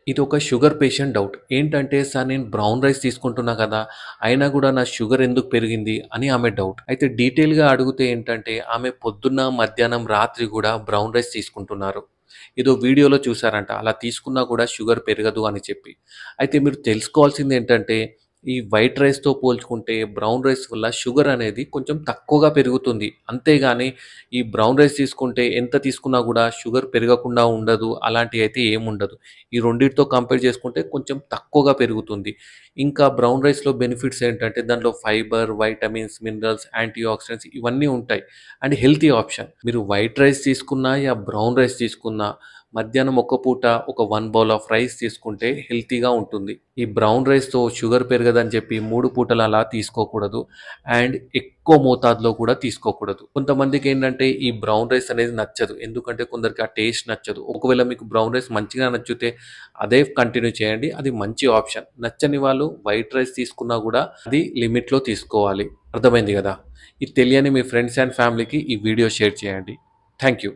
ఇది ఒక sugar patient doubt. ఏంటంటే, "సార్ నేను బ్రౌన్ రైస్ తీసుకుంటున్నా కదా! అయినా గూడా నా షుగర్ ఎందుకు పెరిగింది?" అని ఆమె డౌట్. అయితే డీటెయిల్‌గా అడిగితే ఏంటంటే, ఆమె పొద్దున్న, మధ్యాహ్నం, రాత్రి గూడా బ్రౌన్ రైస్ తీసుకుంటున్నారు. ఏదో వీడియోలో చూసారంట. అలా తీసుకున్నా కూడా షుగర్ పెరగదు అని చెప్పి. అయితే మీరు తెలుసుకోవాల్సిందేంటంటే, ఈ వైట్ రైస్‌తో పోల్చుకుంటే బ్రౌన్ రైస్ వల్ల షుగర్ అనేది కొంచెం తక్కువగా పెరుగుతుంది. అంతేగాని ఈ బ్రౌన్ రైస్ తీసుకుంటే ఎంత తీసుకున్నా గూడా షుగర్ పెరగకుండా ఉండదు. అలాంటియయితే ఏముండదు. ఈ రెండిటితో కంపేర్ చేసుకుంటే కొంచెం తక్కువగా పెరుగుతుంది. ఇంకా బ్రౌన్ రైస్‌లో బెనిఫిట్స్ ఏంటంటే దాంట్లో fibre, vitamins, minerals, antioxidants ఇవన్నీ ఉంటాయి. And healthy option. మీరు వైట్ రైస్ తీసుకున్నా, బ్రౌన్ రైస్ తీసుకున్నా మధ్యాహ్నం ఒక పూట ఒక 1 బౌల్ ఆఫ్ రైస్ తీసుకుంటే హెల్తీగా ఉంటుంది. ఈ బ్రౌన్ రైస్‌తో షుగర్ పెరగదని చెప్పి 3 పూటలు అలా తీసుకోకూడదు. అండ్ ఎక్కువ మోతాదులో కూడా తీసుకోకూడదు. కొంతమందికేంటంటే ఈ బ్రౌన్ రైస్ అనేది నచ్చదు. ఎందుకంటే కొందరికి ఆ టేస్ట్ నచ్చదు. ఒకవేళ మీకు బ్రౌన్ రైస్ మంచిగా నచ్చితే అదే కంటిన్యూ చేయండి. అది మంచి ఆప్షన్. నచ్చని వాళ్ళు వైట్ రైస్ తీసుకున్నా కూడా అది లిమిట్‌లో తీసుకోవాలి. అర్థమైంది గదా! ఇది తెలియని మీ ఫ్రెండ్స్ అండ్ ఫ్యామిలీకి ఈ వీడియో షేర్ చేయండి. Thank you.